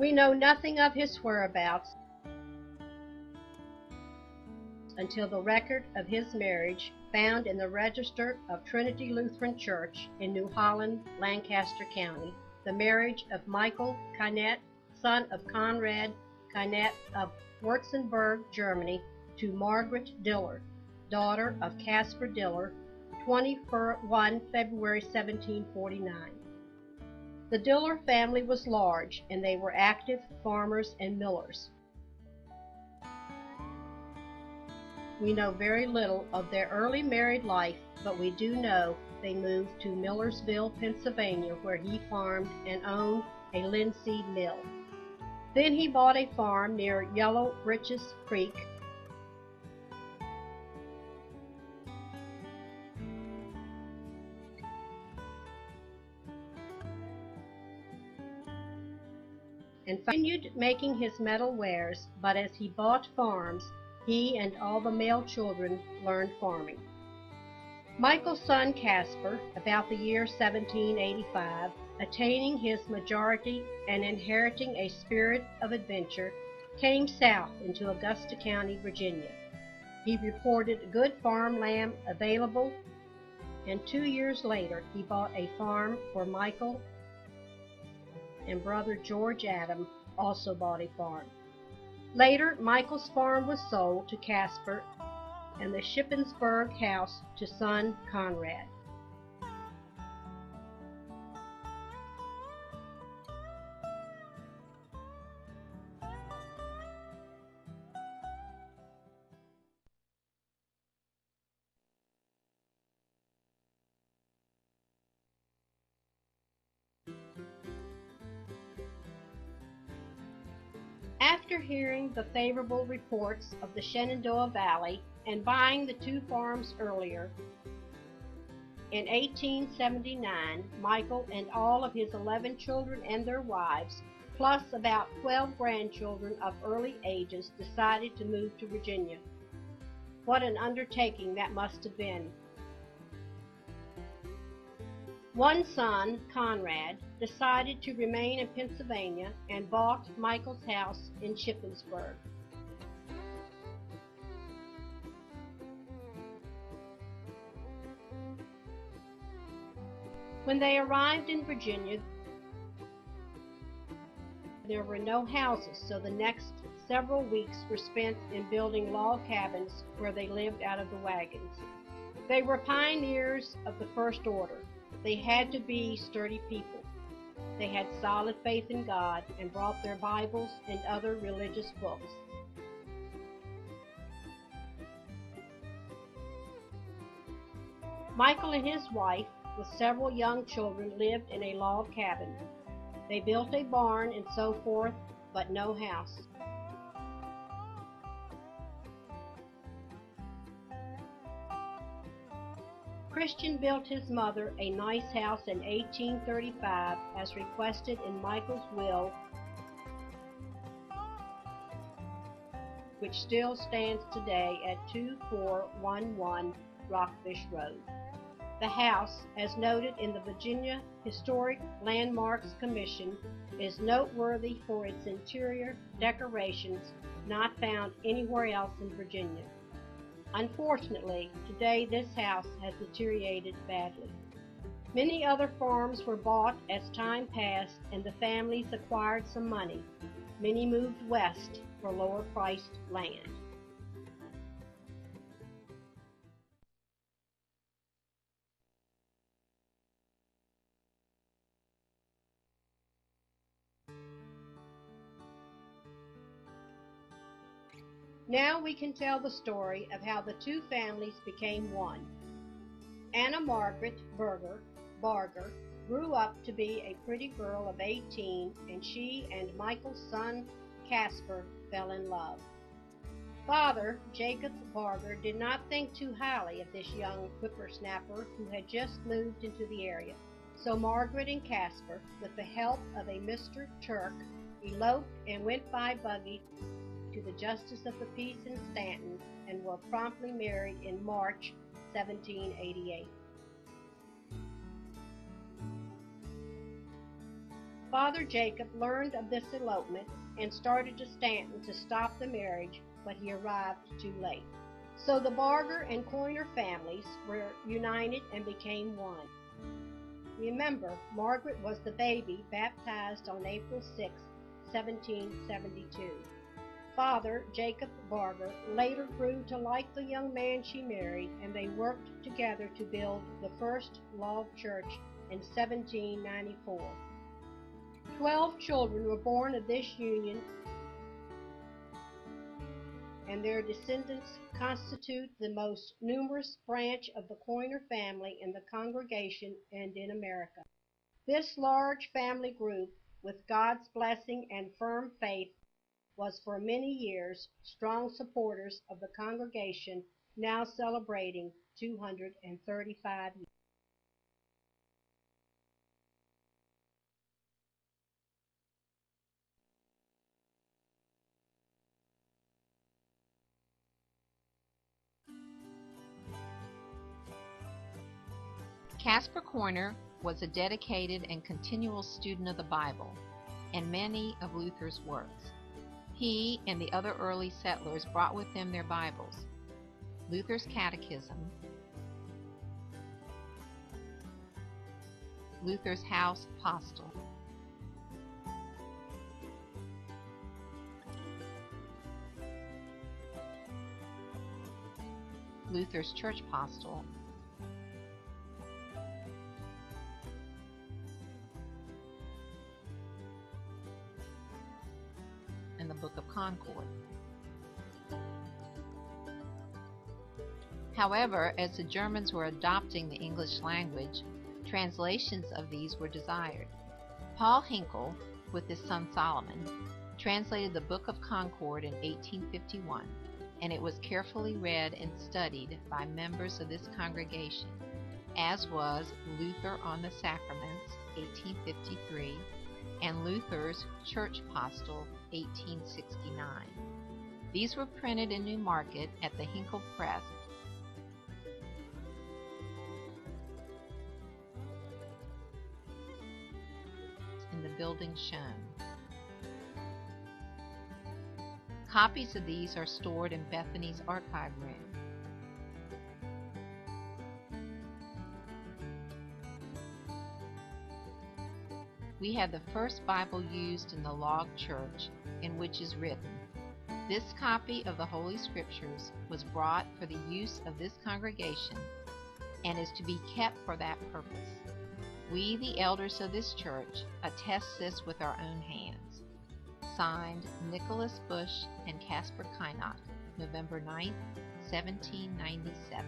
We know nothing of his whereabouts until the record of his marriage found in the register of Trinity Lutheran Church in New Holland, Lancaster County, the marriage of Michael Kynette, son of Conrad Kynette of Württemberg, Germany, to Margaret Diller, daughter of Caspar Diller, 21 February 1749. The Diller family was large, and they were active farmers and millers. We know very little of their early married life, but we do know they moved to Millersville, Pennsylvania, where he farmed and owned a linseed mill. Then he bought a farm near Yellow Britches Creek, and continued making his metal wares, but as he bought farms, he and all the male children learned farming. Michael's son Caspar, about the year 1785, attaining his majority and inheriting a spirit of adventure, came south into Augusta County, Virginia. He reported good farmland available, and 2 years later he bought a farm for Michael, and brother George Adam also bought a farm. Later, Michael's farm was sold to Caspar and the Shippensburg house to son Conrad. After hearing the favorable reports of the Shenandoah Valley and buying the two farms earlier, in 1879, Michael and all of his 11 children and their wives, plus about 12 grandchildren of early ages, decided to move to Virginia. What an undertaking that must have been. One son, Conrad, decided to remain in Pennsylvania and bought Michael's house in Shippensburg. When they arrived in Virginia, there were no houses, so the next several weeks were spent in building log cabins where they lived out of the wagons. They were pioneers of the first order. They had to be sturdy people. They had solid faith in God and brought their Bibles and other religious books. Michael and his wife, with several young children, lived in a log cabin. They built a barn and so forth, but no house. Christian built his mother a nice house in 1835 as requested in Michael's will, which still stands today at 2411 Rockfish Road. The house, as noted in the Virginia Historic Landmarks Commission, is noteworthy for its interior decorations not found anywhere else in Virginia. Unfortunately, today this house has deteriorated badly. Many other farms were bought as time passed and the families acquired some money. Many moved west for lower-priced land. Now we can tell the story of how the two families became one. Anna Margaret Barger grew up to be a pretty girl of 18, and she and Michael's son Caspar fell in love. Father, Jacob Barger, did not think too highly of this young whippersnapper who had just moved into the area. So Margaret and Caspar, with the help of a Mr. Turk, eloped and went by buggy to the Justice of the Peace in Stanton and were promptly married in March 1788. Father Jacob learned of this elopement and started to Stanton to stop the marriage, but he arrived too late. So the Barger and Coiner families were united and became one. Remember, Margaret was the baby baptized on April 6, 1772. Father Jacob Barger later grew to like the young man she married, and they worked together to build the first log church in 1794. 12 children were born of this union, and their descendants constitute the most numerous branch of the Coiner family in the congregation and in America. This large family group, with God's blessing and firm faith, was for many years strong supporters of the congregation, now celebrating 235 years. Caspar Coiner was a dedicated and continual student of the Bible and many of Luther's works. He and the other early settlers brought with them their Bibles, Luther's Catechism, Luther's House Postil, Luther's Church Postil, and the Book of Concord. However, as the Germans were adopting the English language, translations of these were desired. Paul Hinkle, with his son Solomon, translated the Book of Concord in 1851, and it was carefully read and studied by members of this congregation, as was Luther on the Sacraments, 1853, and Luther's Church Postil, 1869. These were printed in Newmarket at the Hinkle Press in the building shown. Copies of these are stored in Bethany's archive room. We have the first Bible used in the log church, in which is written, "This copy of the Holy Scriptures was brought for the use of this congregation and is to be kept for that purpose. We, the elders of this church, attest this with our own hands." Signed, Nicholas Bush and Caspar Kynott, November 9, 1797.